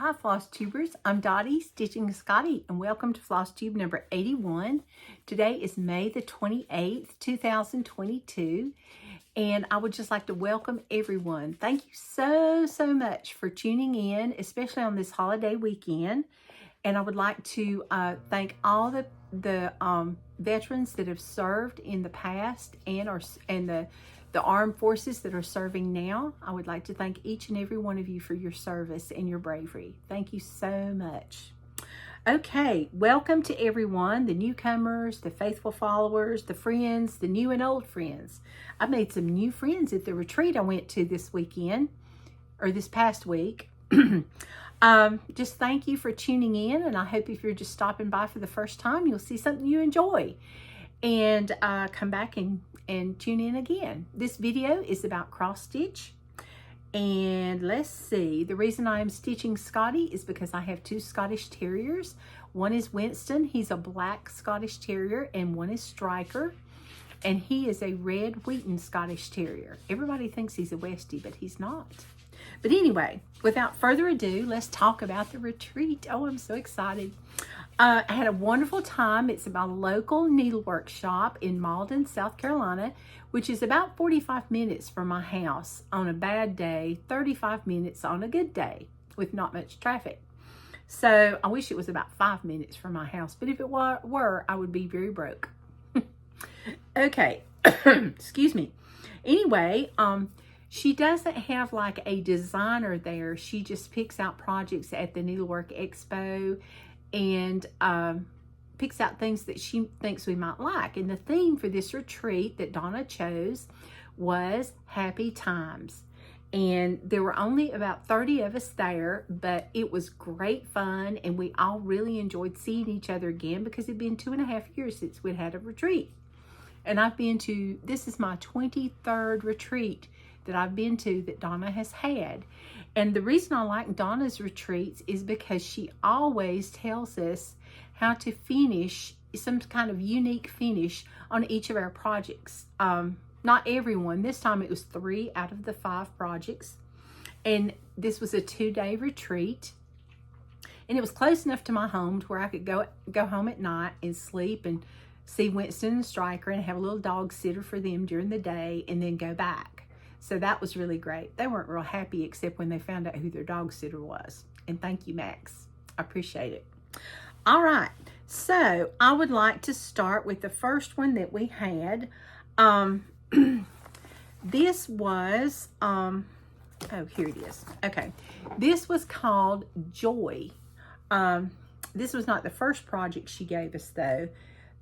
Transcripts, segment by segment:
Hi Flosstubers, I'm Dottie, Stitching Scotty, and welcome to Flosstube number 81. Today is May the 28th, 2022, and I would just like to welcome everyone. Thank you so much for tuning in, especially on this holiday weekend. And I would like to thank all the veterans that have served in the past and the armed forces that are serving now. I would like to thank each and every one of you for your service and your bravery. Thank you so much. Okay, welcome to everyone, the newcomers, the faithful followers, the friends, the new and old friends. I made some new friends at the retreat I went to this weekend, or this past week. Just thank you for tuning in, and I hope if you're just stopping by for the first time, you'll see something you enjoy and come back and tune in again. This video is about cross stitch, and let's see, the reason I am stitching Scotty is because I have two Scottish Terriers. One is Winston, he's a black Scottish Terrier, and one is Striker, and he is a red Wheaten Scottish Terrier. Everybody thinks he's a Westie, but he's not. But anyway, without further ado, let's talk about the retreat. Oh, I'm so excited. I had a wonderful time. It's about a local needlework shop in Mauldin, South Carolina, which is about 45 minutes from my house on a bad day, 35 minutes on a good day with not much traffic. So I wish it was about 5 minutes from my house, but if it were, I would be very broke. Okay, excuse me. Anyway, she doesn't have like a designer there. She just picks out projects at the Needlework Expo and picks out things that she thinks we might like. And the theme for this retreat that Donna chose was Happy Times. And there were only about 30 of us there, but it was great fun. And we all really enjoyed seeing each other again because it'd been 2.5 years since we'd had a retreat. And this is my 23rd retreat that I've been to that Donna has had. And the reason I like Donna's retreats is because she always tells us how to finish some kind of unique finish on each of our projects. Not everyone. This time it was 3 out of the 5 projects. And this was a 2-day retreat. And it was close enough to my home to where I could go home at night and sleep and see Winston and Striker and have a little dog sitter for them during the day and then go back. So that was really great. They weren't real happy except when they found out who their dog sitter was. And thank you, Max. I appreciate it. All right. So I would like to start with the first one that we had. This was, oh, here it is. Okay. This was called Joy. This was not the first project she gave us though.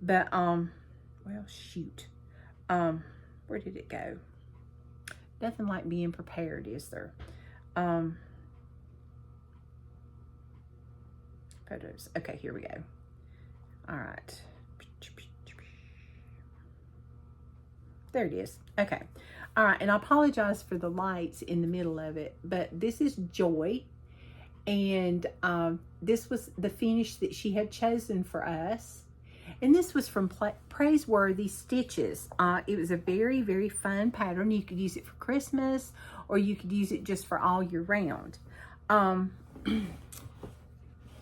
But, well, shoot. Where did it go? Nothing like being prepared, is there? Photos. Okay, here we go. All right. There it is. Okay. All right, and I apologize for the lights in the middle of it, but this is Joy. And this was the finish that she had chosen for us. And this was from Praiseworthy Stitches. It was a very fun pattern. You could use it for Christmas, or you could use it just for all year round.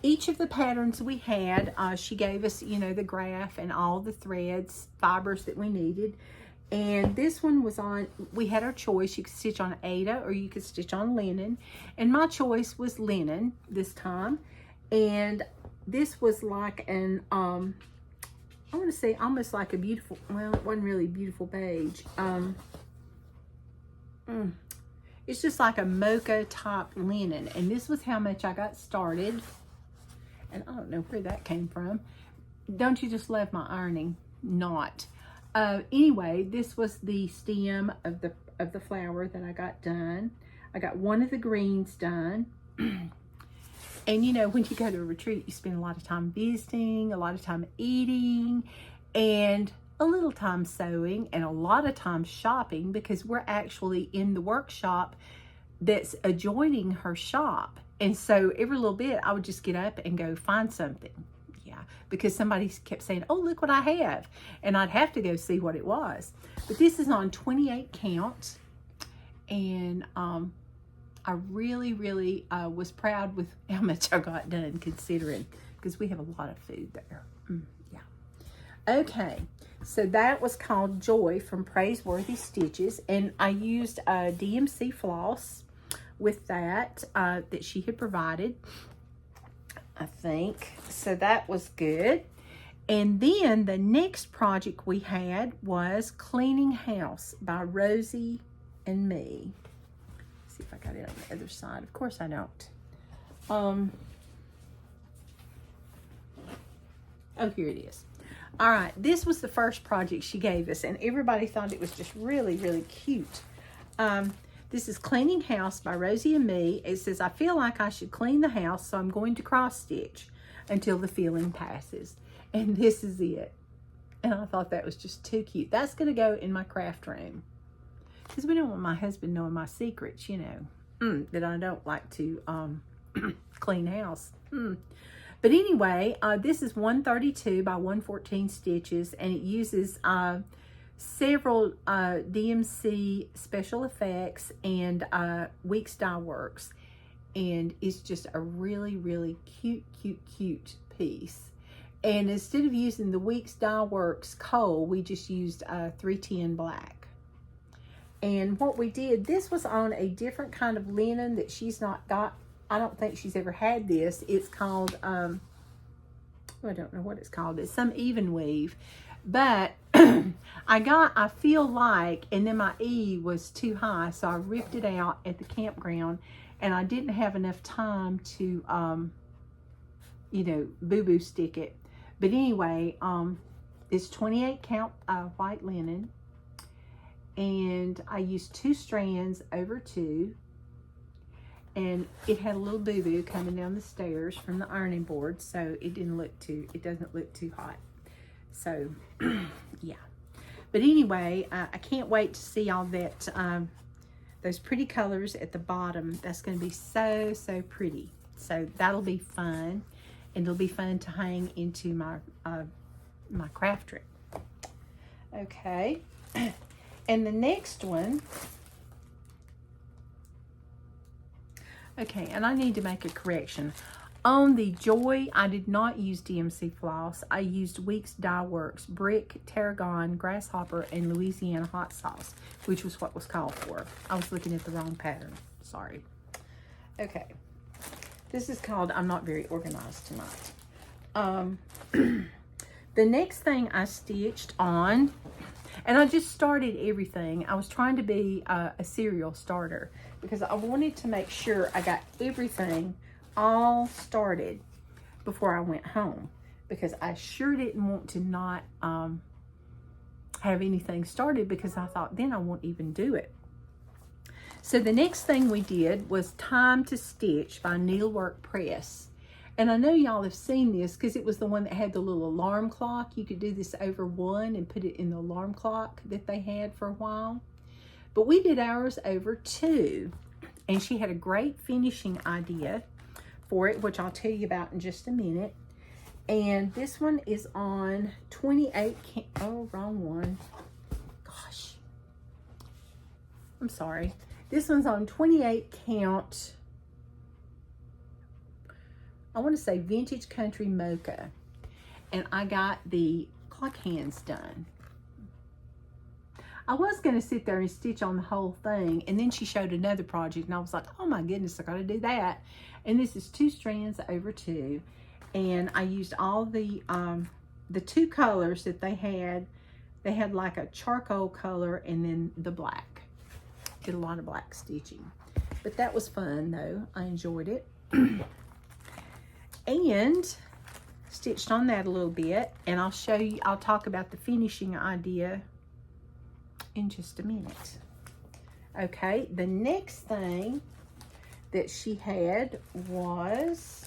Each of the patterns we had, she gave us, you know, the graph and all the threads, fibers that we needed. And this one was we had our choice. You could stitch on Ada or you could stitch on linen. And my choice was linen this time. And this was like an, I want to say almost like a beautiful, well, it wasn't really beautiful beige. It's just like a mocha top linen. And this was how much I got started. And I don't know where that came from. Don't you just love my ironing? Not. Anyway, this was the stem of the flower that I got done. I got one of the greens done. And you know, when you go to a retreat, you spend a lot of time visiting, a lot of time eating, and a little time sewing, and a lot of time shopping, because we're actually in the workshop that's adjoining her shop. And so every little bit, I would just get up and go find something. Yeah, because somebody kept saying, oh, look what I have. And I'd have to go see what it was. But this is on 28 count. And I really, really was proud with how much I got done, considering, because we have a lot of food there. Yeah. Okay, so that was called Joy from Praiseworthy Stitches, and I used DMC floss with that that she had provided, I think. So that was good. And then the next project we had was Cleaning House by Rosie and Me. Let's see if I got it on the other side. Of course I don't. Oh, here it is. All right, this was the first project she gave us, and everybody thought it was just really, really cute. This is Cleaning House by Rosie and Me. It says, I feel like I should clean the house, so I'm going to cross stitch until the feeling passes. And this is it. And I thought that was just too cute. That's going to go in my craft room, because we don't want my husband knowing my secrets, you know, that I don't like to clean house. But anyway, this is 132 by 114 stitches, and it uses several DMC special effects and Weeks Dye Works, and it's just a really, really cute, cute, cute piece. And instead of using the Weeks Dye Works coal, we just used 310 black. And what we did, this was on a different kind of linen that she's not got. I don't think she's ever had this. It's called, I don't know what it's called. It's some even weave. But I feel like, and then my E was too high, so I ripped it out at the campground, and I didn't have enough time to, you know, boo-boo stick it. But anyway, it's 28 count white linen, and I used 2 strands over 2, and it had a little boo-boo coming down the stairs from the ironing board, so it doesn't look too hot. So, yeah. But anyway, I can't wait to see all that, those pretty colors at the bottom. That's going to be so, so pretty. So that'll be fun. And it'll be fun to hang into my, my craft room. Okay. And the next one. Okay, and I need to make a correction. On the Joy, I did not use DMC floss. I used Weeks Dye Works, Brick, Tarragon, Grasshopper, and Louisiana hot sauce, which was what was called for. I was looking at the wrong pattern. Sorry. Okay. This is called I'm Not Very Organized Tonight. The next thing I stitched on, and I just started everything. I was trying to be a serial starter because I wanted to make sure I got everything all started before I went home, because I sure didn't want to not have anything started, because I thought then I won't even do it. So the next thing we did was Time to Stitch by Needlework Press. And I know y'all have seen this because it was the one that had the little alarm clock. You could do this over 1 and put it in the alarm clock that they had for a while. But we did ours over 2. And she had a great finishing idea for it, which I'll tell you about in just a minute. And this one is on 28, oh, wrong one. Gosh. I'm sorry. This one's on 28 count, I want to say Vintage Country Mocha. And I got the clock hands done. I was going to sit there and stitch on the whole thing, and then she showed another project, and I was like, oh my goodness, I got to do that. And this is 2 strands over 2, and I used all the 2 colors that they had. They had like a charcoal color and then the black. Did a lot of black stitching, but that was fun though. I enjoyed it. And stitched on that a little bit, and I'll show you, I'll talk about the finishing idea in just a minute. Okay, the next thing that she had was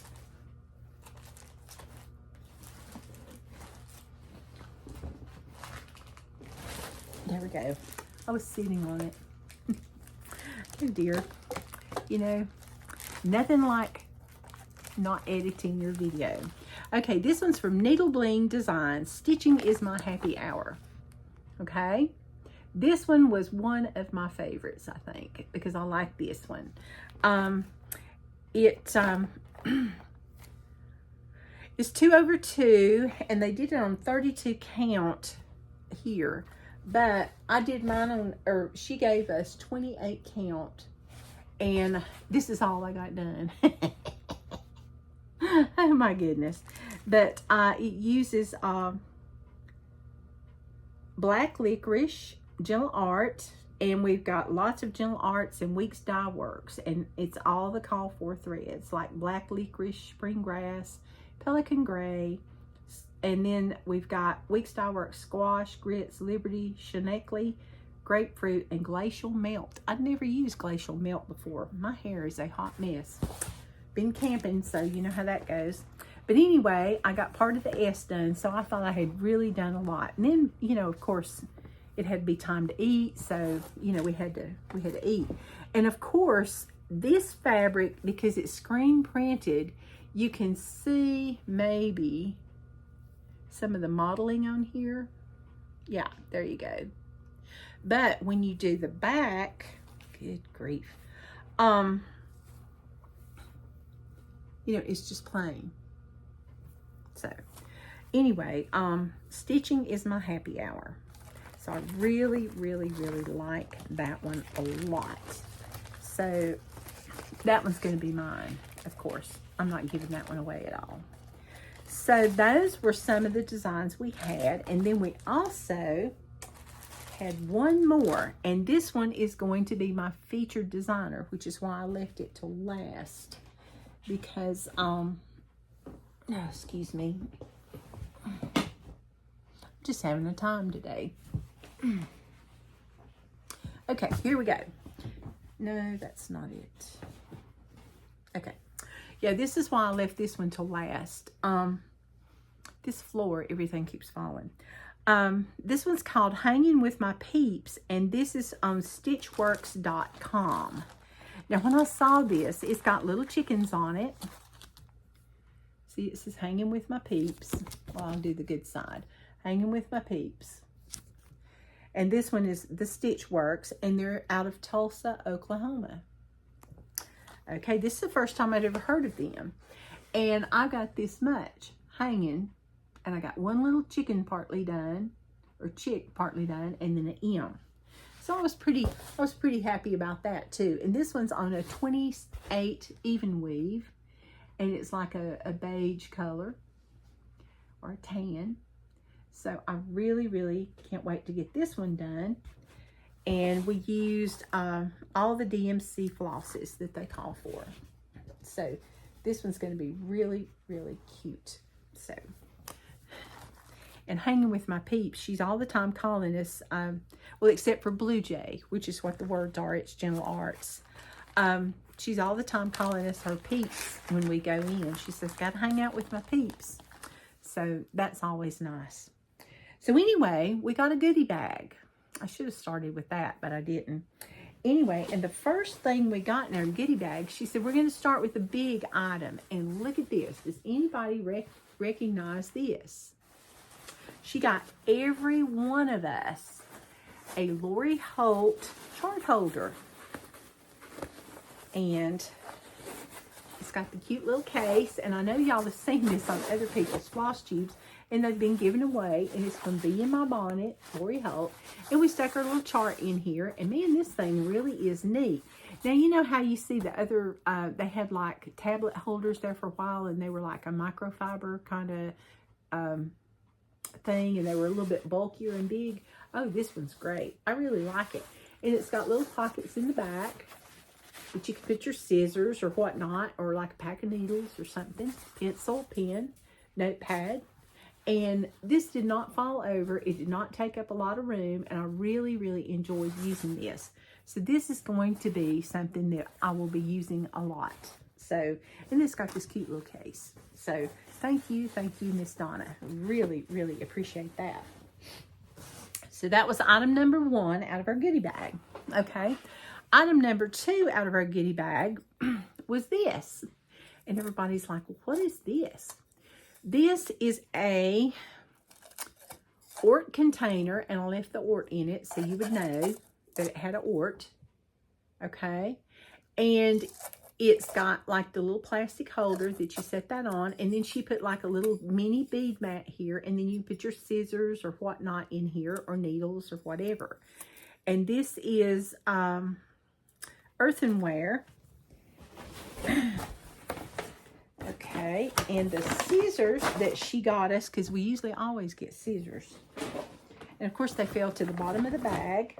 there we go. I was sitting on it. Oh dear. You know, nothing like not editing your video. Okay, this one's from Needle Bling Designs. Stitching is my happy hour. Okay, This one was one of my favorites, I think, because I like this one. It's 2/2, and they did it on 32 count here, but I did mine on, or she gave us 28 count, and this is all I got done. Oh my goodness. But it uses black licorice, Gentle Art, and we've got lots of Gentle Arts and Weeks Dye Works, and it's all the call for threads, like black licorice, spring grass, pelican gray, and then we've got Weeks Dye Works squash, grits, liberty, cheneckley, grapefruit, and glacial melt. I'd never used glacial melt before. My hair is a hot mess. Been camping, so you know how that goes. But anyway, I got part of the S done, so I thought I had really done a lot. And then, you know, of course, it had to be time to eat, so you know we had to eat. And of course, this fabric, because it's screen printed, you can see maybe some of the modeling on here. Yeah, there you go. But when you do the back, good grief, you know, it's just plain. So anyway, stitching is my happy hour. So I really, really, really like that one a lot. So that one's going to be mine, of course. I'm not giving that one away at all. So those were some of the designs we had. And then we also had one more. And this one is going to be my featured designer, which is why I left it till last. Because, oh, excuse me. Just having a time today. Okay, here we go. No, that's not it. Okay. Yeah, this is why I left this one till last. This floor, everything keeps falling. This one's called Hanging with My Peeps, and this is on Stitchworks.com. Now, when I saw this, it's got little chickens on it. See, it says Hanging with My Peeps. Well, I'll do the good side. Hanging with My Peeps. And this one is the Stitchworks, and they're out of Tulsa, Oklahoma. Okay, this is the first time I'd ever heard of them. And I got this much hanging, and I got one little chicken partly done, or chick partly done, and then an M. So I was pretty happy about that too. And this one's on a 28 even weave, and it's like a beige color or a tan. So I really, really can't wait to get this one done. And we used all the DMC flosses that they call for. So this one's going to be really, really cute. So, and Hanging with My Peeps, she's all the time calling us, well, except for Blue Jay, which is what the words are. It's Gentle Arts. She's all the time calling us her peeps when we go in. She says, got to hang out with my peeps. So that's always nice. So anyway, we got a goodie bag. I should have started with that, but I didn't. Anyway, and the first thing we got in our goodie bag, she said, we're going to start with a big item. And look at this. Does anybody recognize this? She got every one of us a Lori Holt chart holder. And it's got the cute little case. And I know y'all have seen this on other people's Flosstubes. And they've been given away, and it's from Bee in My Bonnet, Lori Holt. And we stuck our little chart in here, and man, this thing really is neat. Now, you know how you see the other, they had like tablet holders there for a while, and they were like a microfiber kind of thing, and they were a little bit bulkier and big. Oh, this one's great. I really like it. And it's got little pockets in the back that you can put your scissors or whatnot, or like a pack of needles or something, pencil, pen, notepad. And this did not fall over. It did not take up a lot of room. And I really, really enjoyed using this. So this is going to be something that I will be using a lot. So, and it's got this cute little case. So thank you, Miss Donna. Really, really appreciate that. So that was item number 1 out of our goodie bag. Okay. Item number 2 out of our goodie bag was this. And everybody's like, well, what is this? This is a ort container, and I left the ort in it so you would know that it had an ort. Okay, and it's got like the little plastic holder that you set that on, and then she put like a little mini bead mat here, and then you put your scissors or whatnot in here, or needles or whatever. And this is earthenware. Okay, and the scissors that she got us, because we usually always get scissors, and of course they fell to the bottom of the bag.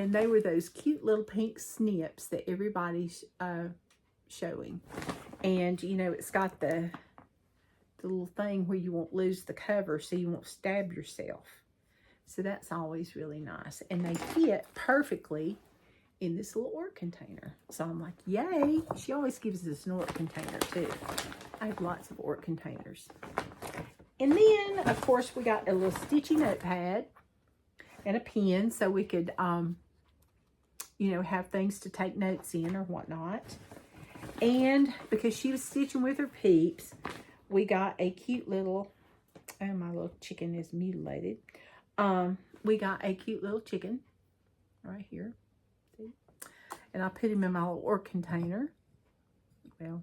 And they were those cute little pink snips that everybody's showing. And, you know, it's got the little thing where you won't lose the cover so you won't stab yourself. So that's always really nice. And they fit perfectly in this little ort container. So I'm like, yay. She always gives us an ort container too. I have lots of ort containers. And then, of course, we got a little stitchy notepad and a pen so we could... you know, have things to take notes in or whatnot. And because she was stitching with her peeps, we got a cute little, oh, my little chicken is mutilated. We got a cute little chicken right here. See? And I put him in my little ort container. Well,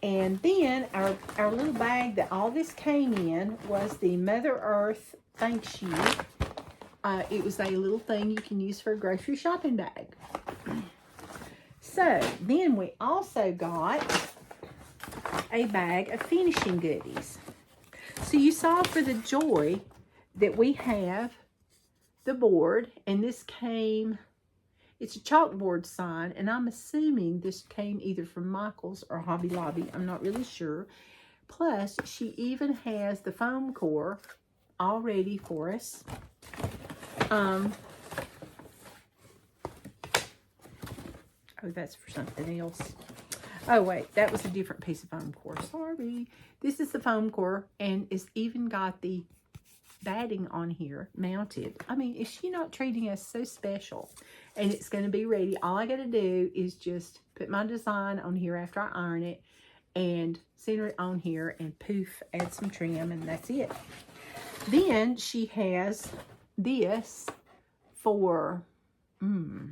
and then our little bag that all this came in was the Mother Earth thank you. It was a little thing you can use for a grocery shopping bag. So, then we also got a bag of finishing goodies. So, you saw for the joy that we have the board, and this came, it's a chalkboard sign, and I'm assuming this came either from Michael's or Hobby Lobby. I'm not really sure. Plus, she even has the foam core all ready for us. Oh, that's for something else. Oh, wait, that was a different piece of foam core. Sorry. This is the foam core, and it's even got the batting on here mounted. I mean, is she not treating us so special? And it's going to be ready. All I got to do is just put my design on here after I iron it and center it on here and poof, add some trim, and that's it. Then she has this for oh,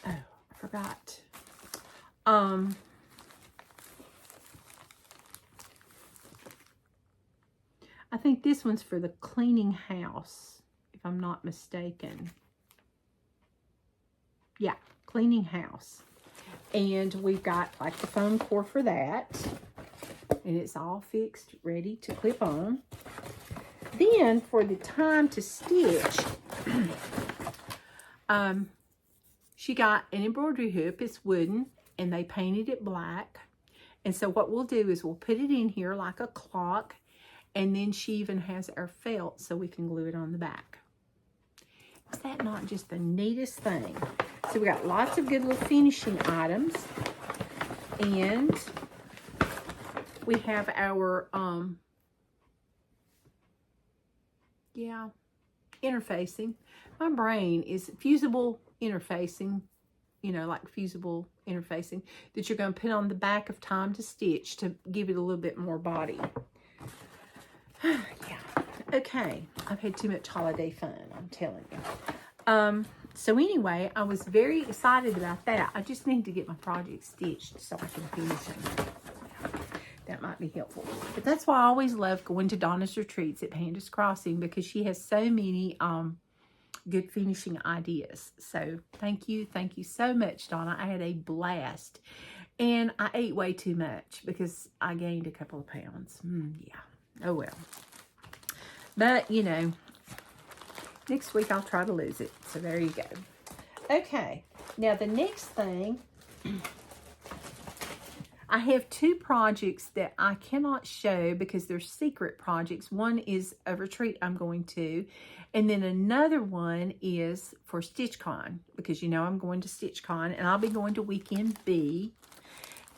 I forgot. I think this one's for the cleaning house, if I'm not mistaken. Yeah, cleaning house. And we've got like the foam core for that. And it's all fixed, ready to clip on. Then for the time to stitch, she got an embroidery hoop. It's wooden, and they painted it black. And so what we'll do is we'll put it in here like a clock, and then she even has our felt so we can glue it on the back. Is that not just the neatest thing? So we got lots of good little finishing items, and we have our, interfacing. My brain is fusible interfacing, you know, like fusible interfacing that you're going to put on the back of Time to Stitch to give it a little bit more body. Yeah. Okay. I've had too much holiday fun, I'm telling you. So anyway, I was very excited about that. I just need to get my project stitched so I can finish them. That might be helpful. But that's why I always love going to Donna's Retreats at Panda's Crossing, because she has so many good finishing ideas. So thank you so much, Donna. I had a blast. And I ate way too much because I gained a couple of pounds. Yeah. Oh well. But, you know, next week I'll try to lose it. So there you go. Okay. Now the next thing... I have two projects that I cannot show because they're secret projects. One is a retreat I'm going to, and then another one is for StitchCon, because you know I'm going to StitchCon, and I'll be going to Weekend B,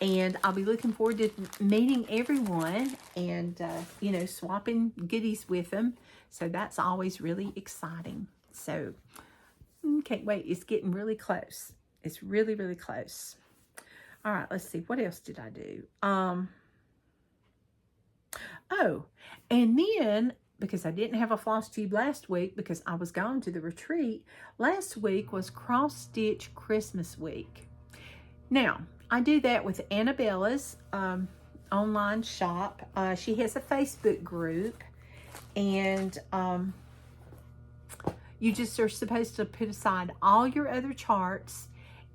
and I'll be looking forward to meeting everyone and, you know, swapping goodies with them. So that's always really exciting. So, can't wait. It's getting really close. It's really, really close. All right, let's see. What else did I do? Oh, and then, because I didn't have a floss tube last week because I was gone to the retreat, last week was Cross Stitch Christmas week. Now, I do that with Anabella's online shop. She has a Facebook group, and you just are supposed to put aside all your other charts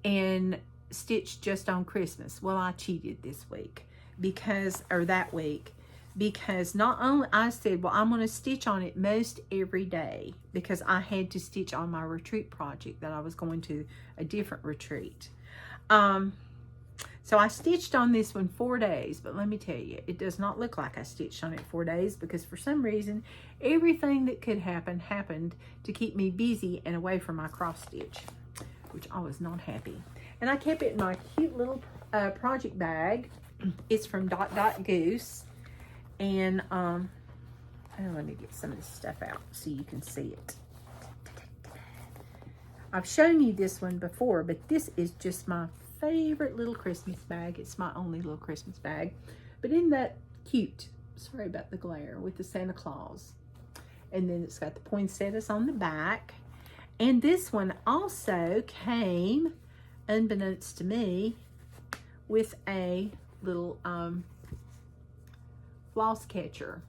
and stitch just on Christmas. Well, I cheated this week that week, because not only I said, well, I'm going to stitch on it most every day because I had to stitch on my retreat project that I was going to a different retreat. So I stitched on this one 4 days, but let me tell you, it does not look like I stitched on it 4 days because for some reason, everything that could happen happened to keep me busy and away from my cross stitch, which I was not happy. And I kept it in my cute little project bag. It's from Goose. And let me get some of this stuff out so you can see it. I've shown you this one before, but this is just my favorite little Christmas bag. It's my only little Christmas bag. But isn't that cute? Sorry about the glare, with the Santa Claus. And then it's got the poinsettias on the back. And this one also came, unbeknownst to me, with a little floss catcher.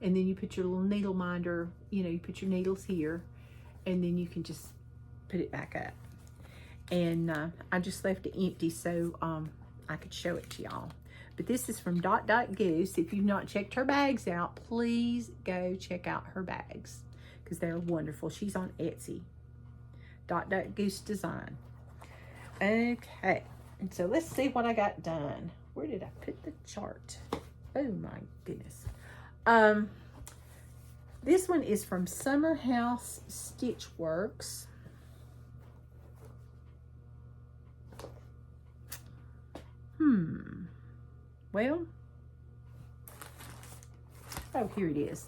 And then you put your little needle minder, you put your needles here, and then you can just put it back up. And I just left it empty so I could show it to y'all. But this is from Goose. If you've not checked her bags out, please go check out her bags because they're wonderful. She's on Etsy. Goose Design. Okay, and so let's see what I got done. Where did I put the chart? Oh my goodness. This one is from Summerhouse Stitchworks. Well, oh, here it is.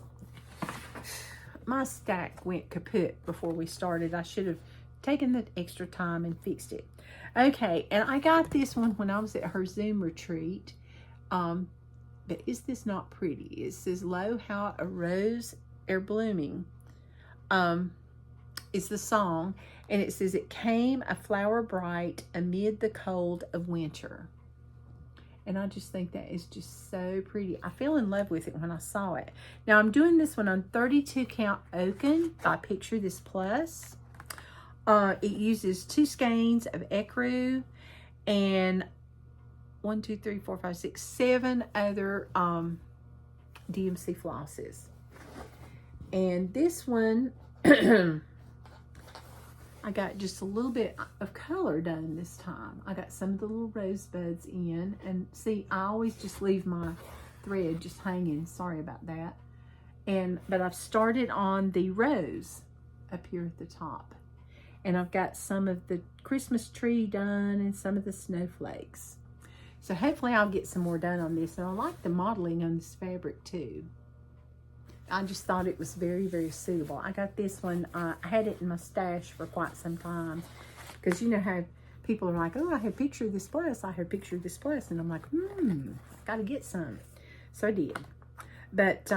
My stack went kaput before we started. I should have taken the extra time and fixed it. Okay, and I got this one when I was at her Zoom retreat. But is this not pretty? It says, "Lo, how a rose are blooming." Is the song, and it says, "It came a flower bright amid the cold of winter." And I just think that is just so pretty. I fell in love with it when I saw it. Now I'm doing this one on 32 count Oaken by Picture This Plus. It uses 2 skeins of ecru and 1, 2, 3, 4, 5, 6, 7 other DMC flosses. And this one, I got just a little bit of color done this time. I got some of the little rosebuds in. And see, I always just leave my thread just hanging. Sorry about that. But I've started on the rose up here at the top. And I've got some of the Christmas tree done and some of the snowflakes. So hopefully I'll get some more done on this. And I like the modeling on this fabric too. I just thought it was very, very suitable. I got this one. I had it in my stash for quite some time. Because you know how people are like, oh, I have Picture This Plus. I have Picture This Plus. And I'm like, got to get some. So I did. But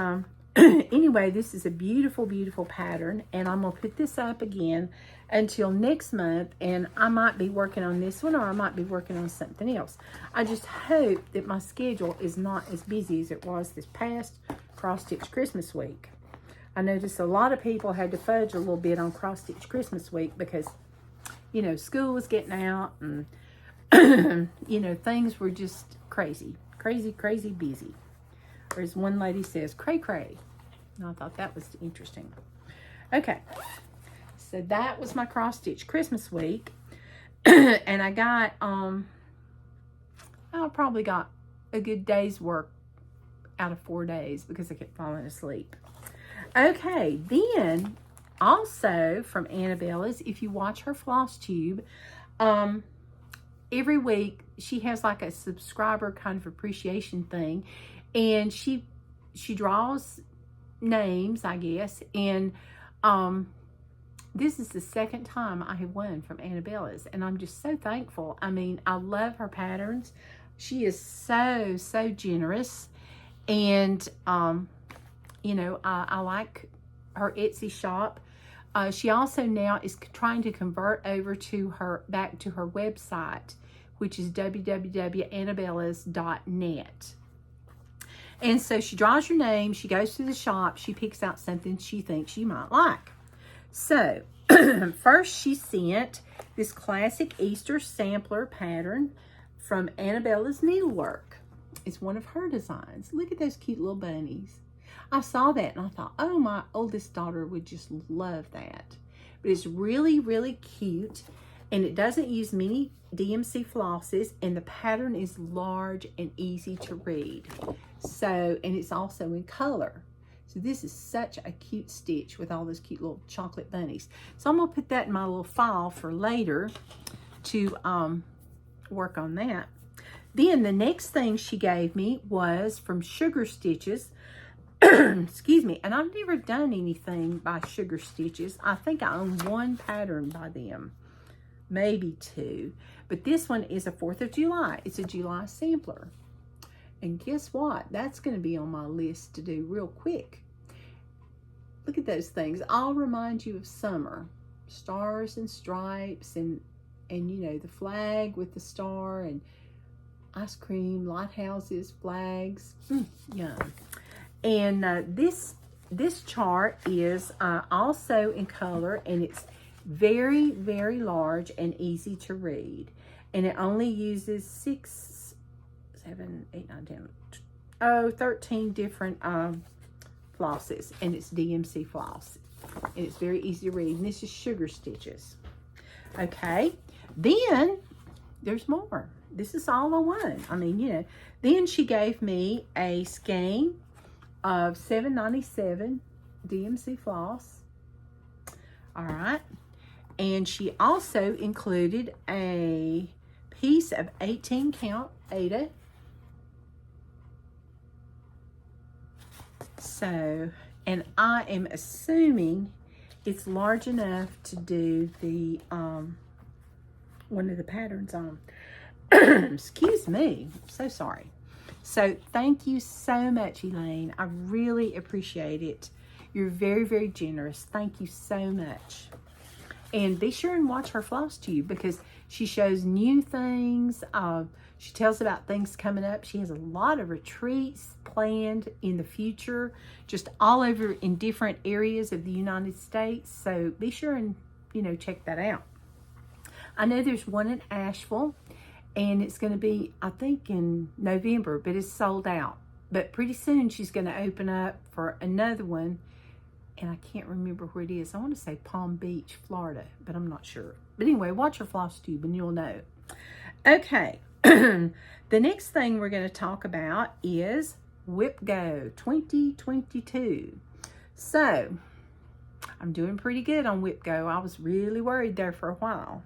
anyway, this is a beautiful, beautiful pattern. And I'm going to put this up again until next month. And I might be working on this one or I might be working on something else. I just hope that my schedule is not as busy as it was this past Cross Stitch Christmas week. I noticed a lot of people had to fudge a little bit on Cross Stitch Christmas week because, you know, school was getting out and, you know, things were just crazy, crazy busy. Or as one lady says, cray cray. And I thought that was interesting. Okay, so that was my Cross Stitch Christmas week. And I got, I probably got a good day's work out of 4 days because I kept falling asleep. Okay, then also from Anabella's, if you watch her Flosstube, every week she has like a subscriber kind of appreciation thing, and she draws names, I guess, and this is the second time I have won from Anabella's, and I'm just so thankful. I mean, I love her patterns. She is so, so generous. And, you know, I like her Etsy shop. She also now is trying to convert over to back to her website, which is www.anabellas.net. And so she draws your name, she goes through the shop, she picks out something she thinks you might like. So, first she sent this classic Easter sampler pattern from Anabella's Needlework. It's one of her designs. Look at those cute little bunnies. I saw that and I thought, oh, my oldest daughter would just love that. But it's really, really cute, and it doesn't use many DMC flosses, and the pattern is large and easy to read. So, and it's also in color. So this is such a cute stitch with all those cute little chocolate bunnies. So I'm gonna put that in my little file for later to work on that. Then the next thing she gave me was from Sugar Stitches. Excuse me. And I've never done anything by Sugar Stitches. I think I own one pattern by them. Maybe two. But this one is a 4th of July. It's a July sampler. And guess what? That's going to be on my list to do real quick. Look at those things. All remind you of summer. Stars and stripes and you know, the flag with the star and ice cream, lighthouses, flags. Yum. And this chart is also in color, and it's very, very large and easy to read. And it only uses 13 different flosses, and it's DMC floss. And it's very easy to read. And this is Sugar Stitches. Okay, then there's more. This is all I want. I mean, you know. Then she gave me a skein of $7.97 DMC floss. All right. And she also included a piece of 18 count Ada. So, and I am assuming it's large enough to do the one of the patterns on. Excuse me. I'm so sorry. So thank you so much, Elaine. I really appreciate it. You're very, very generous. Thank you so much. And be sure and watch her Flosstube, because she shows new things. She tells about things coming up. She has a lot of retreats planned in the future, just all over in different areas of the United States. So be sure and, you know, check that out. I know there's one in Asheville, and it's going to be, I think, in November, but it's sold out. But pretty soon she's going to open up for another one, and I can't remember where it is. I want to say Palm Beach, Florida, but I'm not sure. But anyway, watch her Flosstube and you'll know. Okay, the next thing we're going to talk about is Whip Go 2022. So, I'm doing pretty good on Whip Go. I was really worried there for a while.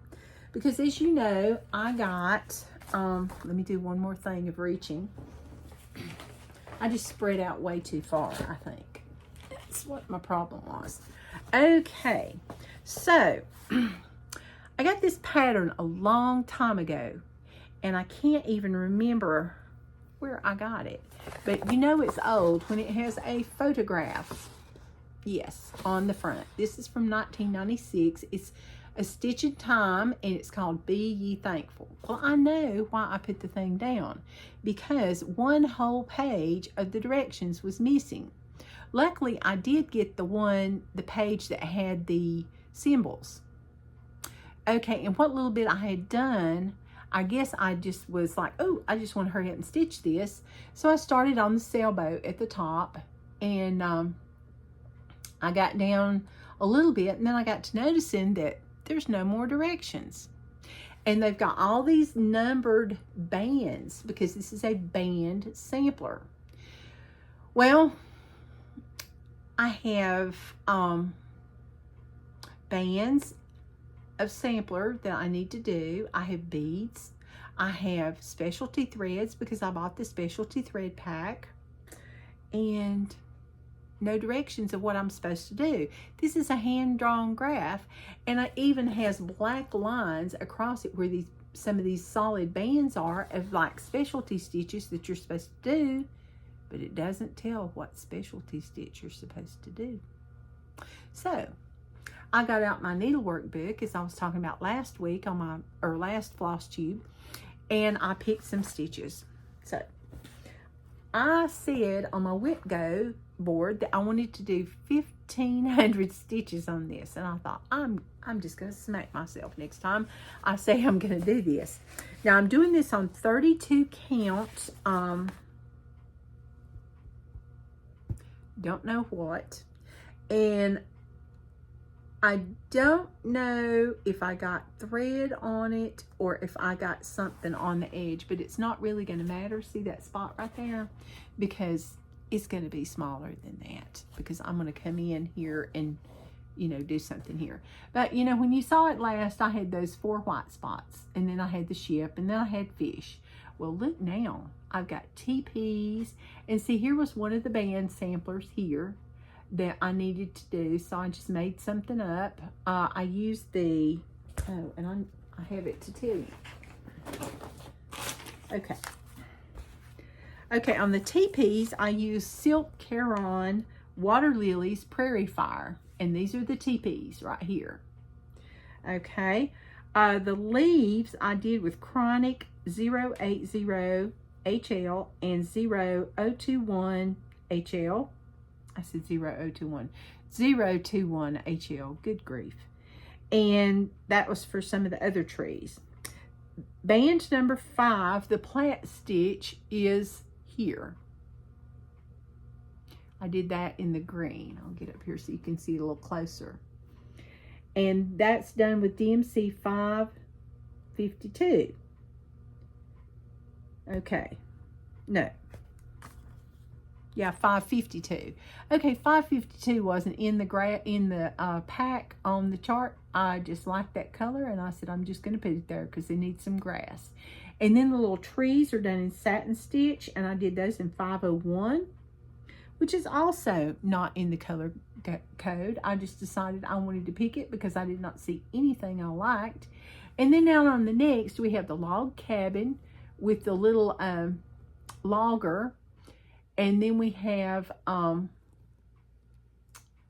Because as you know, I got, let me do one more thing of reaching. I just spread out way too far, I think. That's what my problem was. Okay, so I got this pattern a long time ago, and I can't even remember where I got it. But you know it's old when it has a photograph, yes, on the front. This is from 1996. It's a stitch in time, and it's called Be Ye Thankful. Well, I know why I put the thing down, because one whole page of the directions was missing. Luckily, I did get the page that had the symbols. Okay, and what little bit I had done, I guess I just was like, oh, I just want to hurry up and stitch this. So I started on the sailboat at the top, and I got down a little bit, and then I got to noticing that there's no more directions. And they've got all these numbered bands, because this is a band sampler. Well, I have bands of sampler that I need to do. I have beads. I have specialty threads, because I bought the specialty thread pack. And no directions of what I'm supposed to do. This is a hand-drawn graph, and it even has black lines across it where some of these solid bands are of like specialty stitches that you're supposed to do, but it doesn't tell what specialty stitch you're supposed to do. So I got out my needlework book, as I was talking about last week on my last floss tube, and I picked some stitches. So I said on my Whip Go board that I wanted to do 1,500 stitches on this, and I thought I'm just going to smack myself next time I say I'm going to do this. Now I'm doing this on 32 count. Don't know what, and I don't know if I got thread on it or if I got something on the edge, but it's not really going to matter. See that spot right there? Because it's going to be smaller than that, because I'm going to come in here and, you know, do something here. But, you know, when you saw it last, I had those 4 white spots, and then I had the ship, and then I had fish. Well, look now. I've got TPs, and see, here was one of the band samplers here that I needed to do, so I just made something up. I used the, oh, and I have it to tell you. Okay, on the TPs, I used Silk Caron Water Lilies Prairie Fire, and these are the TPs right here. Okay, the leaves I did with Chronic 080 HL and 0021 HL. I said 0021. 021 HL. Good grief. And that was for some of the other trees. Band number 5, the plat stitch, is here. I did that in the green. I'll get up here so you can see it a little closer. And that's done with DMC 552. Okay. No. Yeah, 552. Okay, 552 wasn't in the pack on the chart. I just liked that color, and I said I'm just going to put it there because they need some grass. And then the little trees are done in satin stitch, and I did those in 501, which is also not in the color code. I just decided I wanted to pick it because I did not see anything I liked. And then down on the next, we have the log cabin with the little logger. And then we have,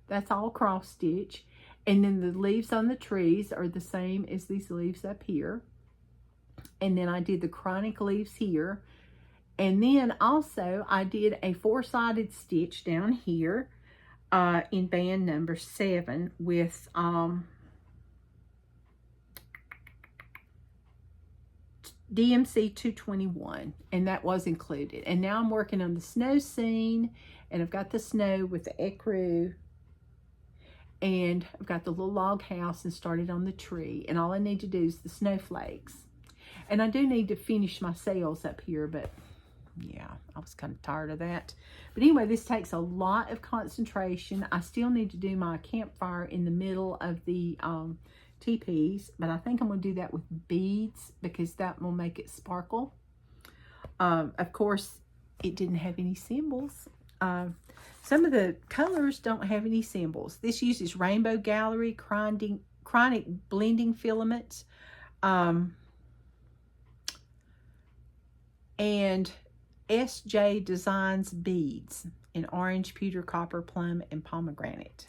that's all cross stitch. And then the leaves on the trees are the same as these leaves up here. And then I did the chronic leaves here. And then also I did a 4-sided stitch down here in band number 7 with DMC 221, and that was included. And now I'm working on the snow scene, and I've got the snow with the ecru, and I've got the little log house and started on the tree, and all I need to do is the snowflakes. And I do need to finish my sails up here, but yeah, I was kind of tired of that. But anyway, this takes a lot of concentration. I still need to do my campfire in the middle of the TPs, but I think I'm going to do that with beads because that will make it sparkle. Of course, it didn't have any symbols. Some of the colors don't have any symbols. This uses Rainbow Gallery Chronic Blending Filaments, and SJ Designs beads in orange, pewter, copper, plum, and pomegranate.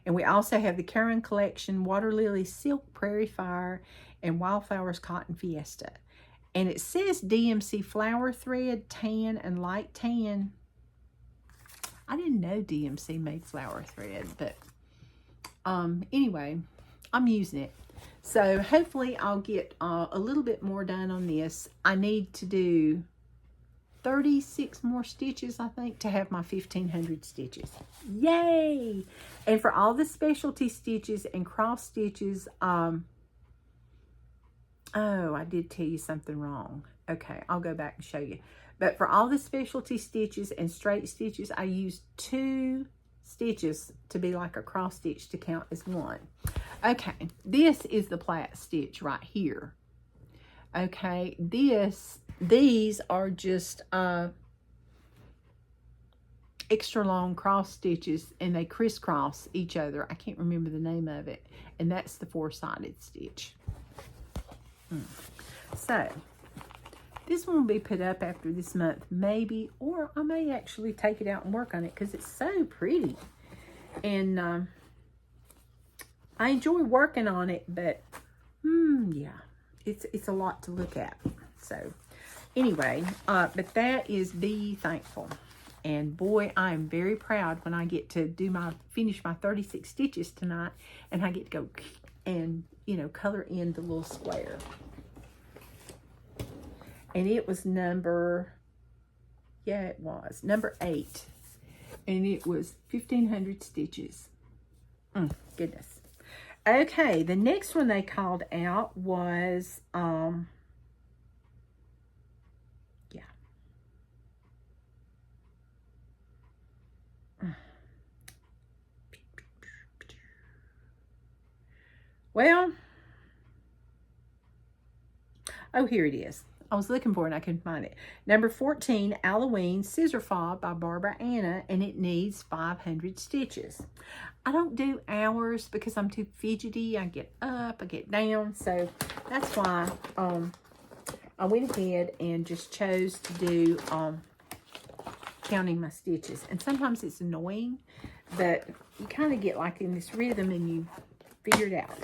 And we also have the Karen Collection Water Lily Silk Prairie Fire and Wildflowers Cotton Fiesta. And it says DMC Flower Thread, Tan, and Light Tan. I didn't know DMC made flower thread, but anyway, I'm using it. So hopefully I'll get a little bit more done on this. I need to do 36 more stitches, I think, to have my 1,500 stitches. Yay! And for all the specialty stitches and cross stitches, oh, I did tell you something wrong. Okay, I'll go back and show you. But for all the specialty stitches and straight stitches, I used 2 stitches to be like a cross stitch to count as 1. Okay, this is the plat stitch right here. Okay, these are just extra long cross stitches, and they crisscross each other. I can't remember the name of it, and that's the 4-sided stitch. So this one will be put up after this month, maybe, or I may actually take it out and work on it because it's so pretty. And I enjoy working on it, but yeah, it's a lot to look at. So anyway, but that is Be Thankful. And boy, I am very proud when I get to finish my 36 stitches tonight, and I get to go and, you know, color in the little square. And it was number 8. And it was 1,500 stitches. Goodness. Okay, the next one they called out was, well, oh, here it is. I was looking for it and I couldn't find it. Number 14, Halloween Scissor Fob by Barbara Anna, and it needs 500 stitches. I don't do hours because I'm too fidgety. I get up, I get down, so that's why I went ahead and just chose to do counting my stitches. And sometimes it's annoying, but you kind of get like in this rhythm and you figure it out.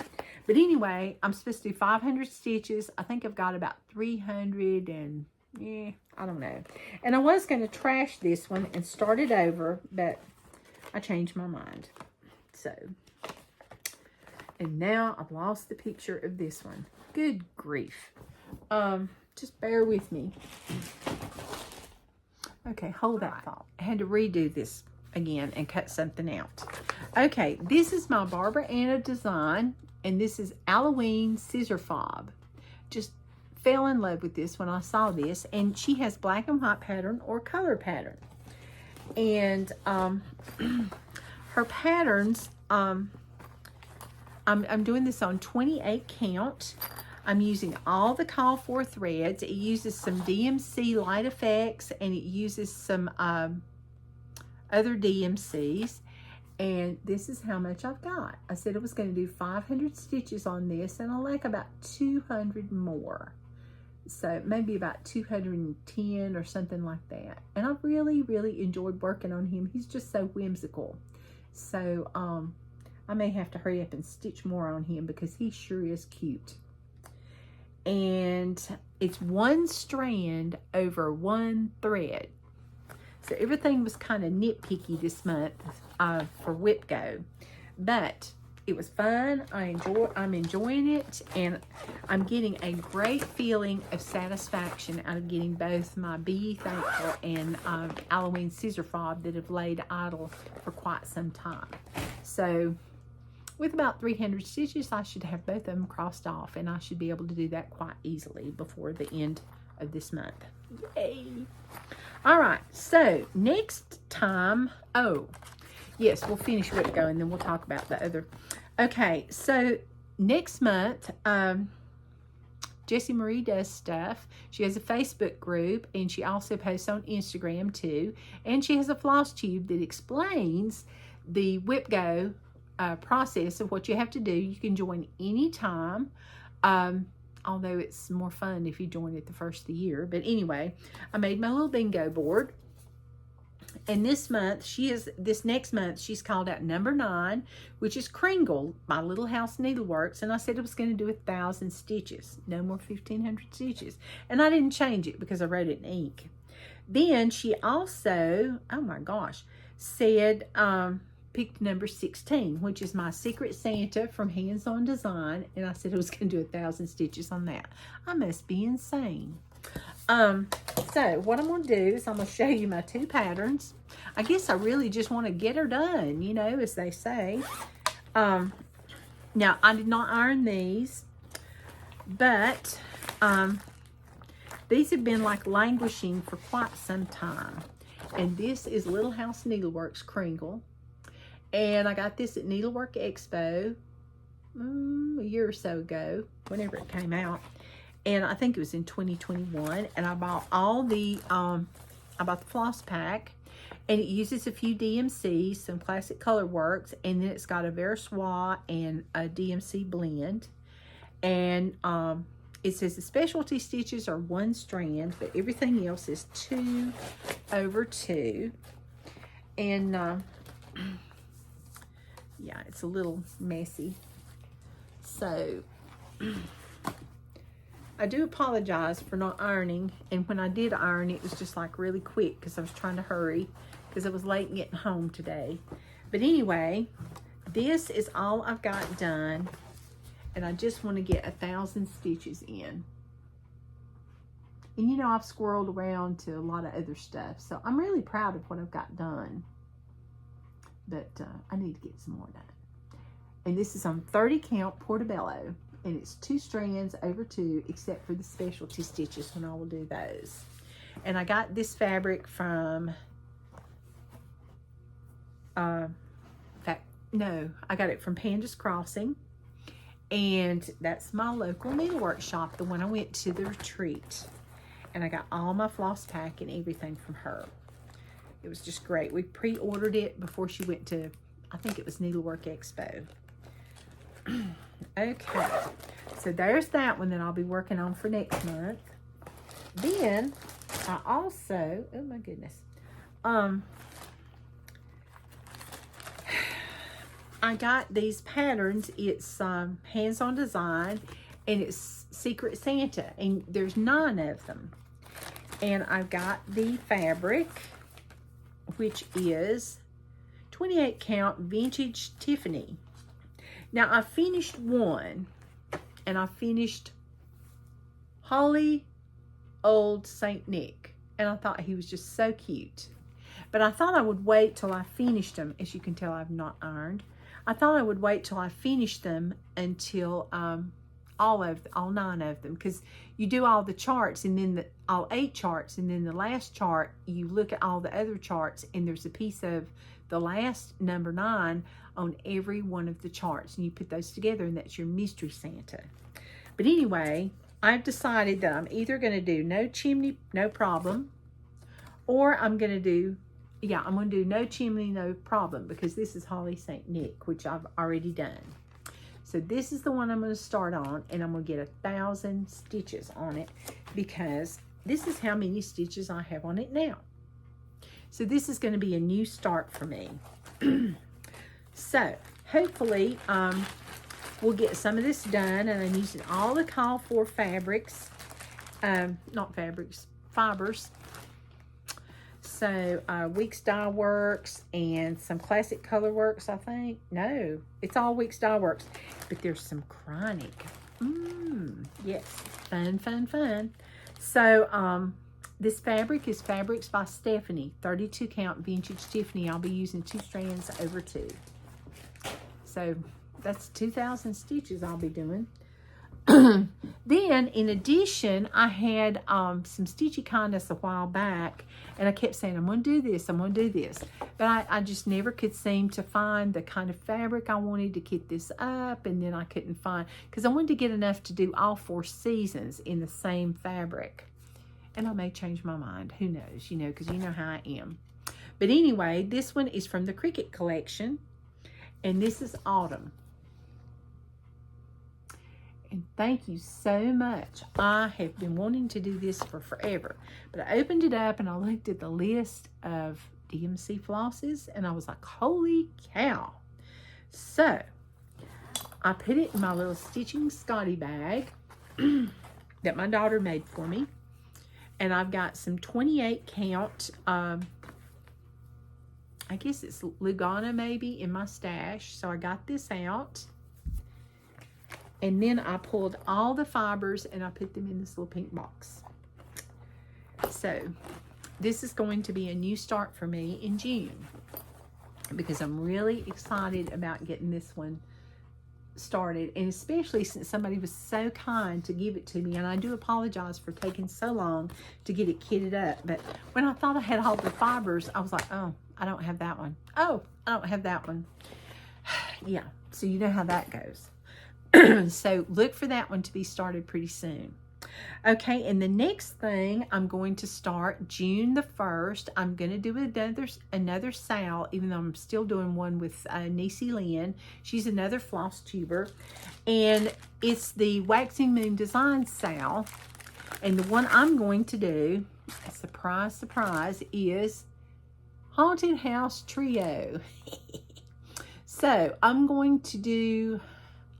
But anyway, I'm supposed to do 500 stitches. I think I've got about 300 and, I don't know. And I was going to trash this one and start it over, but I changed my mind. So, and now I've lost the picture of this one. Good grief. Just bear with me. Okay, hold that thought. I had to redo this again and cut something out. Okay, this is my Barbara Anna design, and this is Halloween Scissor Fob. Just fell in love with this when I saw this, and she has black and white pattern or color pattern. And her patterns, I'm doing this on 28 count. I'm using all the call for threads. It uses some DMC light effects, and it uses some other DMCs. And this is how much I've got. I said I was going to do 500 stitches on this, and I like about 200 more. So maybe about 210 or something like that. And I really, really enjoyed working on him. He's just so whimsical. So I may have to hurry up and stitch more on him because he sure is cute. And it's one strand over one thread. So everything was kind of nitpicky this month for Whip Go, but it was fun. I'm enjoying it, and I'm getting a great feeling of satisfaction out of getting both my Be Thankful and Halloween Scissor Fob that have laid idle for quite some time. So with about 300 stitches, I should have both of them crossed off, and I should be able to do that quite easily before the end of this month. Yay! All right, so next time, oh, yes, we'll finish Whip Go, and then we'll talk about the other. Okay, so next month, Jessie Marie does stuff. She has a Facebook group, and she also posts on Instagram too. And she has a Flosstube that explains the Whip Go process of what you have to do. You can join anytime. Although it's more fun if you join it the first of the year. But anyway, I made my little bingo board. And this next month, she's called out number 9, which is Kringle by Little House Needleworks. And I said I was going to do 1,000 stitches. No more 1,500 stitches. And I didn't change it because I wrote it in ink. Then she also, oh my gosh, said, picked number 16, which is my Secret Santa from Hands On Design, and I said I was going to do 1,000 stitches on that. I must be insane. So what I'm going to do is I'm going to show you my 2 patterns. I guess I really just want to get her done, you know, as they say. Now, I did not iron these, but these have been like languishing for quite some time. And this is Little House Needleworks Kringle. And I got this at Needlework Expo a year or so ago, whenever it came out. And I think it was in 2021. And I bought all the, I bought the floss pack. And it uses a few DMCs, some classic color works, and then it's got a Versoix and a DMC blend. And it says the specialty stitches are 1 strand, but everything else is 2 over 2. And yeah, it's a little messy. So I do apologize for not ironing, and when I did iron, it was just like really quick because I was trying to hurry because it was late getting home today. But anyway, this is all I've got done, and I just want to get 1,000 stitches in. And you know, I've squirreled around to a lot of other stuff, so I'm really proud of what I've got done. But I need to get some more done. And this is on 30 count Portobello, and it's 2 strands over 2, except for the specialty stitches when I will do those. And I got this fabric from, I got it from Panda's Crossing, and that's my local needlework shop, the one I went to the retreat. And I got all my floss pack and everything from her. It was just great. We pre-ordered it before she went to, I think it was Needlework Expo. Okay, so there's that one that I'll be working on for next month. Then I also, oh my goodness, I got these patterns. It's hands-on design, and it's Secret Santa, and there's 9 of them. And I've got the fabric, which is 28 count vintage Tiffany. Now, I finished one, and I finished Holly Old St. Nick, and I thought he was just so cute. But I thought I would wait till I finished them. As you can tell, I've not ironed. I thought I would wait till I finished them until all 9 of them, because you do all the charts, and then all 8 charts, and then the last chart, you look at all the other charts, and there's a piece of the last number 9 on every one of the charts, and you put those together, and that's your Mystery Santa. But anyway, I've decided that I'm either going to do No Chimney, No Problem, or I'm going to do, I'm going to do No Chimney, No Problem, because this is Holly St. Nick, which I've already done. So this is the one I'm going to start on, and I'm going to get 1,000 stitches on it, because this is how many stitches I have on it now. So this is going to be a new start for me. So hopefully we'll get some of this done, and I'm using all the call for fabrics, fibers. So Weeks Dye Works and some classic color works, I think. No, it's all Weeks Dye Works, but there's some chronic. Yes, fun, fun, fun. So this fabric is Fabrics by Stephanie, 32 count vintage Tiffany. I'll be using 2 strands over 2. So that's 2,000 stitches I'll be doing. Then, in addition, I had some Stitchy Kindness a while back, and I kept saying, I'm going to do this, I'm going to do this. But I just never could seem to find the kind of fabric I wanted to get this up, and then I couldn't find, because I wanted to get enough to do all 4 seasons in the same fabric. And I may change my mind, who knows, you know, because you know how I am. But anyway, this one is from the Cricket collection, and this is Autumn. And thank you so much. I have been wanting to do this for forever. But I opened it up and I looked at the list of DMC flosses, and I was like, holy cow. So I put it in my little Stitching Scotty bag that my daughter made for me. And I've got some 28 count, I guess it's Lugana maybe, in my stash. So I got this out. And then I pulled all the fibers and I put them in this little pink box. So this is going to be a new start for me in June, because I'm really excited about getting this one started, and especially since somebody was so kind to give it to me. And I do apologize for taking so long to get it kitted up, but when I thought I had all the fibers, I was like, oh, I don't have that one. Oh, I don't have that one. Yeah, so you know how that goes. So look for that one to be started pretty soon. Okay, and the next thing I'm going to start June the 1st. I'm going to do another sale, even though I'm still doing one with niecey Lynn. She's another Flosstuber, and it's the Waxing Moon Design sale. And the one I'm going to do, surprise, surprise, is Haunted House Trio. So I'm going to do,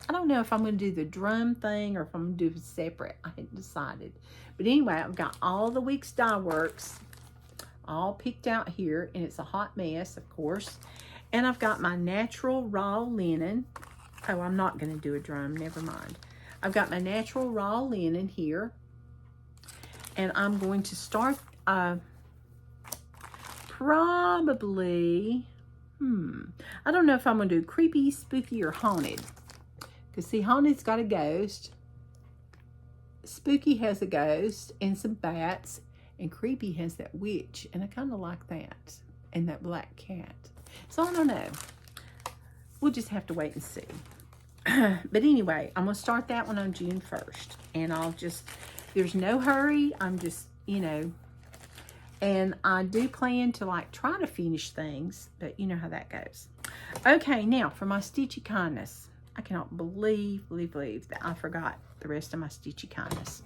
I don't know if I'm going to do the drum thing or if I'm going to do it separate. I hadn't decided. But anyway, I've got all the week's dye works all picked out here. And it's a hot mess, of course. And I've got my natural raw linen. Oh, I'm not going to do a drum. Never mind. I've got my natural raw linen here. And I'm going to start probably, I don't know if I'm going to do creepy, spooky, or haunted. Because see, haunted's got a ghost. Spooky has a ghost and some bats. And creepy has that witch. And I kind of like that. And that black cat. So I don't know. We'll just have to wait and see. But anyway, I'm going to start that one on June 1st. And I'll just, there's no hurry. I'm just, you know. And I do plan to like try to finish things. But you know how that goes. Okay, now for my Stitchy Kindness. I cannot believe that I forgot the rest of my Stitchy Kindness.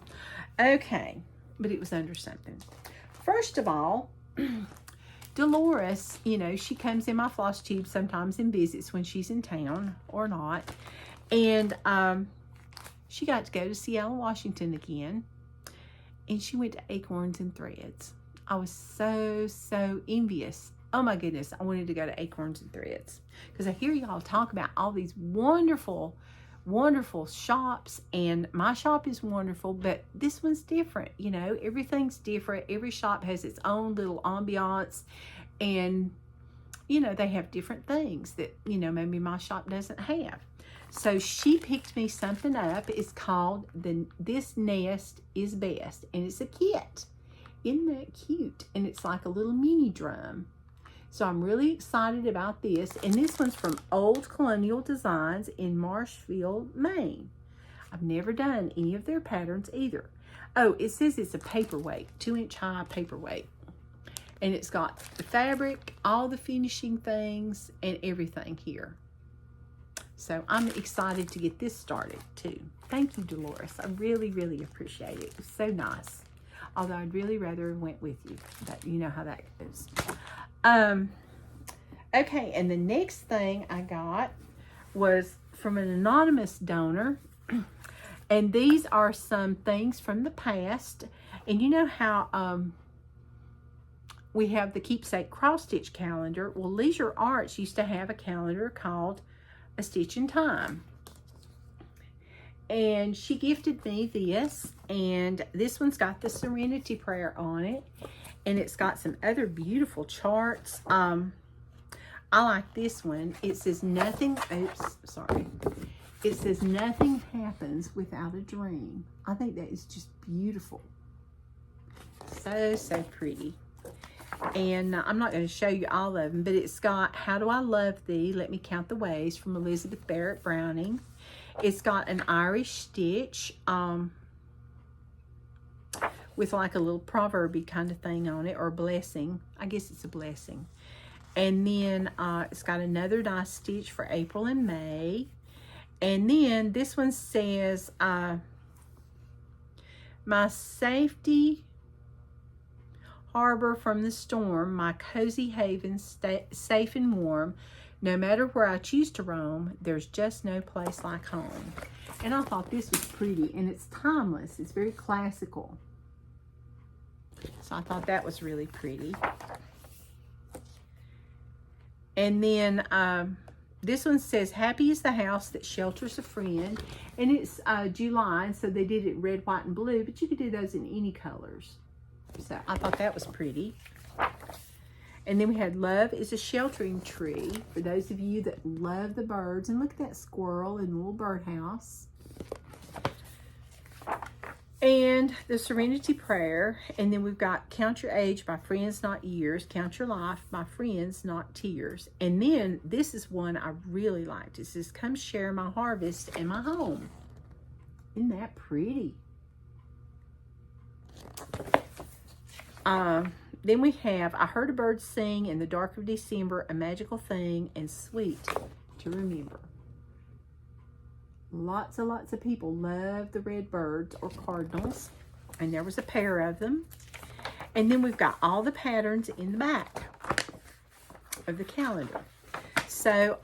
Okay, but it was under something. First of all, Dolores, you know, she comes in my floss tube sometimes and visits when she's in town or not. And she got to go to Seattle, Washington again. And she went to Acorns and Threads. I was so envious. Oh my goodness, I wanted to go to Acorns and Threads. Because I hear y'all talk about all these wonderful shops. And my shop is wonderful, but this one's different. You know, everything's different. Every shop has its own little ambiance. And, you know, they have different things that, you know, maybe my shop doesn't have. So she picked me something up. It's called This Nest is Best. And it's a kit. Isn't that cute? And it's like a little mini drum. So I'm really excited about this. And this one's from Old Colonial Designs in Marshfield, Maine. I've never done any of their patterns either. Oh, it says it's a paperweight, 2-inch high paperweight. And it's got the fabric, all the finishing things, and everything here. So I'm excited to get this started too. Thank you, Dolores. I really appreciate it. It was so nice. Although I'd really rather have went with you. But you know how that goes. Okay, and the next thing I got was from an anonymous donor. And these are some things from the past. And you know how we have the Keepsake cross stitch calendar. Well, Leisure Arts used to have a calendar called A Stitch in Time. And she gifted me this. And this one's got the Serenity Prayer on it. And it's got some other beautiful charts. I like this one. It says nothing, oops, sorry. It says nothing happens without a dream. I think that is just beautiful. So pretty. And I'm not going to show you all of them, but it's got How Do I Love Thee? Let Me Count the Ways from Elizabeth Barrett Browning. It's got an Irish stitch with like a little proverby kind of thing on it, or blessing. I guess it's a blessing. And then it's got another die stitch for April and May. And then this one says, my safety harbor from the storm, my cozy haven, safe and warm. No matter where I choose to roam, there's just no place like home. And I thought this was pretty, and it's timeless. It's very classical. So I thought that was really pretty. And then this one says, happy is the house that shelters a friend. And it's July, so they did it red, white, and blue, but you could do those in any colors. So I thought that was pretty. And then we had Love is a Sheltering Tree, for those of you that love the birds. And look at that squirrel in the little birdhouse. And the Serenity Prayer. And then we've got Count Your Age by Friends Not Years. Count Your Life by Friends Not Tears. And then this is one I really liked. It says, come share my harvest and my home. Isn't that pretty? Then we have I Heard a Bird Sing in the Dark of December, A Magical Thing, and Sweet to Remember. Lots and lots of people love the red birds or cardinals, and there was a pair of them. And then we've got all the patterns in the back of the calendar. So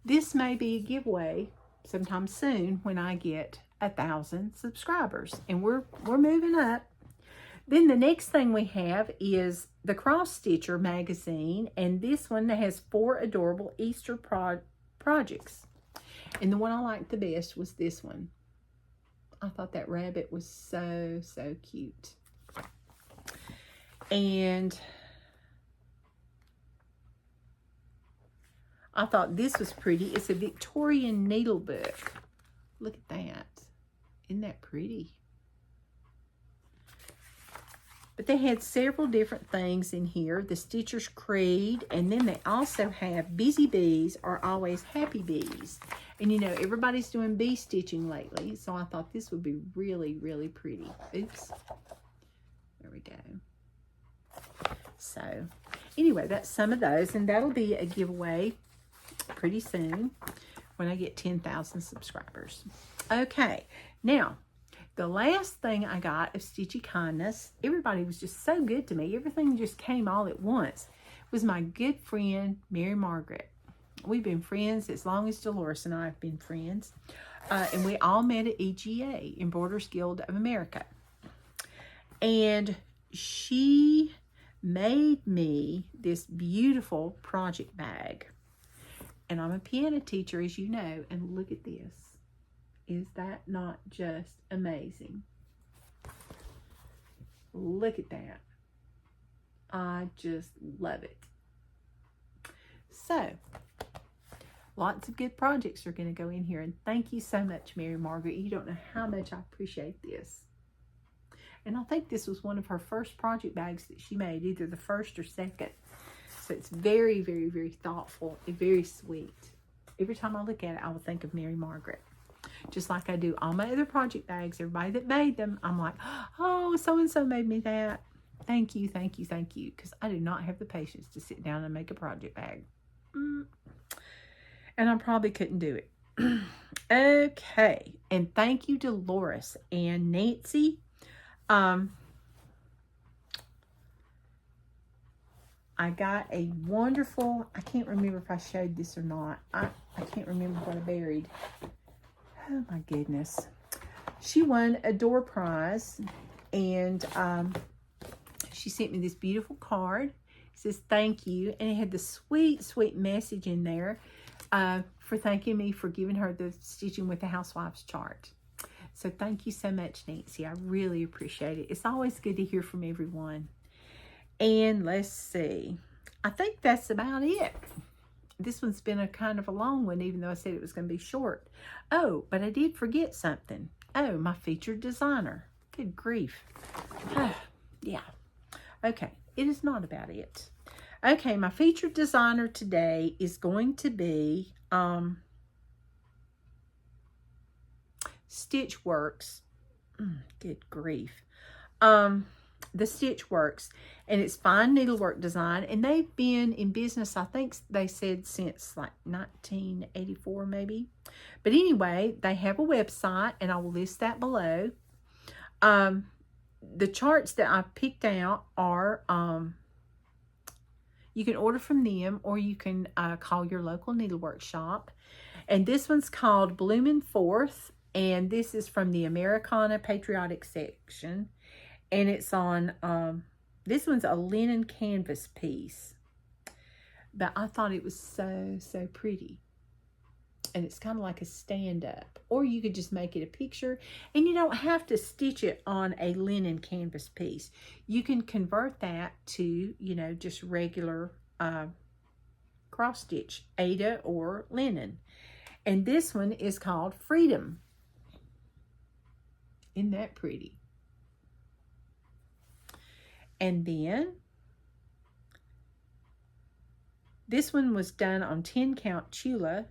this may be a giveaway sometime soon when I get 1,000 subscribers, and we're moving up. Then the next thing we have is the Cross Stitcher magazine, and this one has 4 adorable Easter projects. And the one I liked the best was this one. I thought that rabbit was so, so cute. And I thought this was pretty. It's a Victorian needle book. Look at that. Isn't that pretty? But they had several different things in here. The Stitcher's Creed. And then they also have Busy Bees Are Always Happy Bees. And you know, everybody's doing bee stitching lately. So I thought this would be really, really pretty. Oops. There we go. So anyway, that's some of those. And that'll be a giveaway pretty soon when I get 10,000 subscribers. Okay. Now, the last thing I got of Stitchy Kindness, everybody was just so good to me. Everything just came all at once. Was my good friend, Mary Margaret. We've been friends as long as Dolores and I have been friends. And we all met at EGA, Embroiderers Guild of America. And she made me this beautiful project bag. And I'm a piano teacher, as you know. And look at this. Is that not just amazing? Look at that. I just love it. So, lots of good projects are going to go in here. And thank you so much, Mary Margaret. You don't know how much I appreciate this. And I think this was one of her first project bags that she made, either the first or second. So it's very, very, very thoughtful and very sweet. Every time I look at it, I will think of Mary Margaret. Just like I do all my other project bags. Everybody that made them, I'm like, oh, so-and-so made me that. Thank you, thank you, thank you. Because I do not have the patience to sit down and make a project bag. And I probably couldn't do it. Okay. And thank you, Dolores and Nancy. I got a wonderful, I can't remember if I showed this or not. I can't remember what I buried. Oh my goodness. She won a door prize, and she sent me this beautiful card. It says thank you, and it had the sweet, sweet message in there for thanking me for giving her the Stitching with the Housewives chart. So thank you so much, Nancy. I really appreciate it. It's always good to hear from everyone. And let's see. I think that's about it. This one's been a kind of a long one, even though I said it was going to be short. Oh, but I did forget something. Oh, my featured designer. Good grief. Yeah. Okay, it is not about it. Okay, my featured designer today is going to be Stitchworks. Good grief. The Stitchworks, and it's fine needlework design, and they've been in business, I think they said, since like 1984 maybe. But anyway, they have a website, and I will list that below. The charts that I picked out are you can order from them, or you can call your local needlework shop. And this one's called Bloomin' Forth, and this is from the Americana Patriotic section. And it's on, this one's a linen canvas piece. But I thought it was so, so pretty. And it's kind of like a stand-up. Or you could just make it a picture. And you don't have to stitch it on a linen canvas piece. You can convert that to, you know, just regular cross-stitch, Ada or linen. And this one is called Freedom. Isn't that pretty? And then this one was done on 10 count Chula.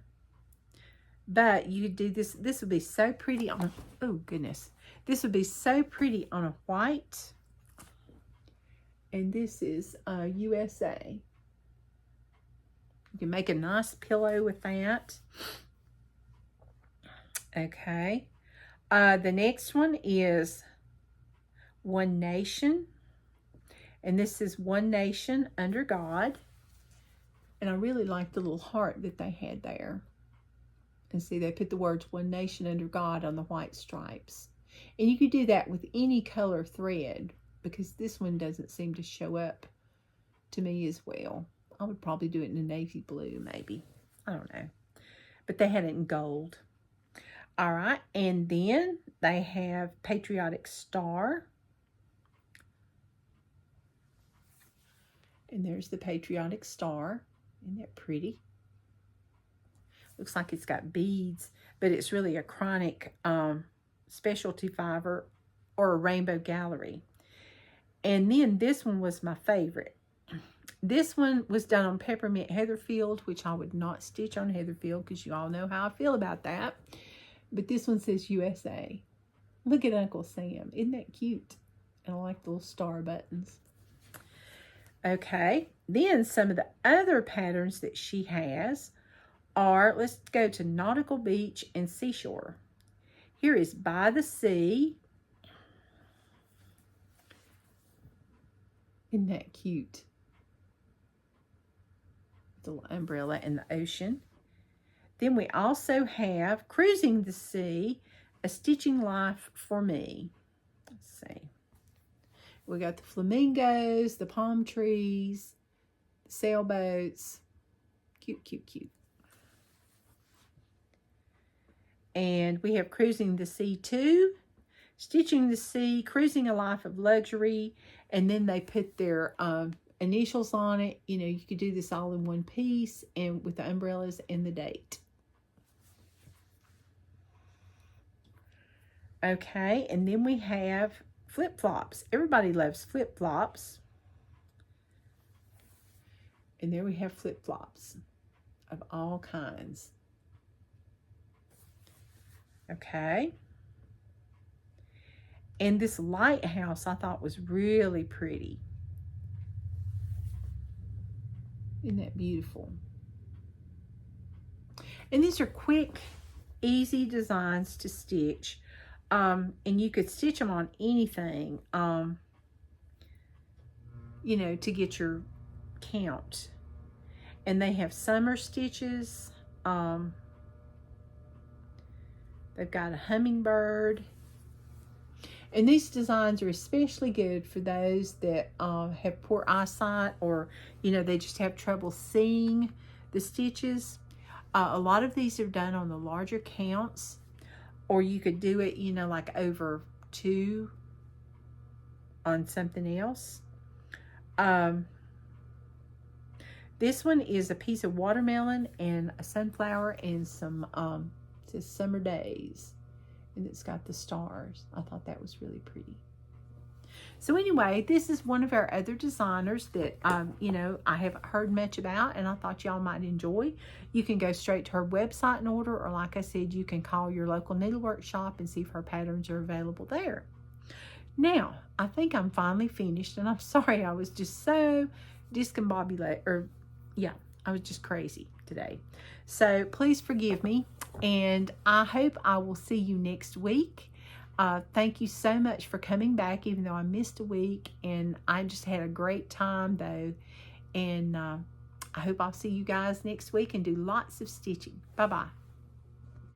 But you could do this. This would be so pretty on a, oh goodness. This would be so pretty on a white. And this is USA. You can make a nice pillow with that. Okay. The next one is One Nation. And this is One Nation Under God. And I really like the little heart that they had there. And see, they put the words One Nation Under God on the white stripes. And you could do that with any color thread, because this one doesn't seem to show up to me as well. I would probably do it in a navy blue, maybe. I don't know. But they had it in gold. All right. And then they have Patriotic Star. And there's the Patriotic Star. Isn't that pretty? Looks like it's got beads, but it's really a chronic specialty fiber or a rainbow gallery. And then this one was my favorite. This one was done on Peppermint Heatherfield, which I would not stitch on Heatherfield because you all know how I feel about that. But this one says USA. Look at Uncle Sam. Isn't that cute? And I like the little star buttons. Okay, then some of the other patterns that she has are, let's go to Nautical Beach and Seashore. Here is By the Sea. Isn't that cute? The little umbrella and the ocean. Then we also have Cruising the Sea, A Stitching Life for Me. Let's see. We got the flamingos, the palm trees, the sailboats. Cute, cute, cute. And we have Cruising the Sea 2, Stitching the Sea, Cruising a Life of Luxury. And then they put their initials on it. You know, you could do this all in one piece and with the umbrellas and the date. Okay, and then we have flip-flops. Everybody loves flip-flops. And there we have flip-flops of all kinds. Okay. And this lighthouse I thought was really pretty. Isn't that beautiful? And these are quick, easy designs to stitch. And you could stitch them on anything, you know, to get your count. And they have summer stitches. They've got a hummingbird. And these designs are especially good for those that have poor eyesight, or, you know, they just have trouble seeing the stitches. A lot of these are done on the larger counts. Or you could do it, you know, like over 2 on something else. This one is a piece of watermelon and a sunflower and some, it says Summer Days. And it's got the stars. I thought that was really pretty. So anyway, this is one of our other designers that, you know, I haven't heard much about and I thought y'all might enjoy. You can go straight to her website and order, or like I said, you can call your local needlework shop and see if her patterns are available there. Now, I think I'm finally finished, and I'm sorry I was just so discombobulated, or yeah, I was just crazy today. So please forgive me, and I hope I will see you next week. Thank you so much for coming back, even though I missed a week, and I just had a great time though. And I hope I'll see you guys next week and do lots of stitching. Bye-bye.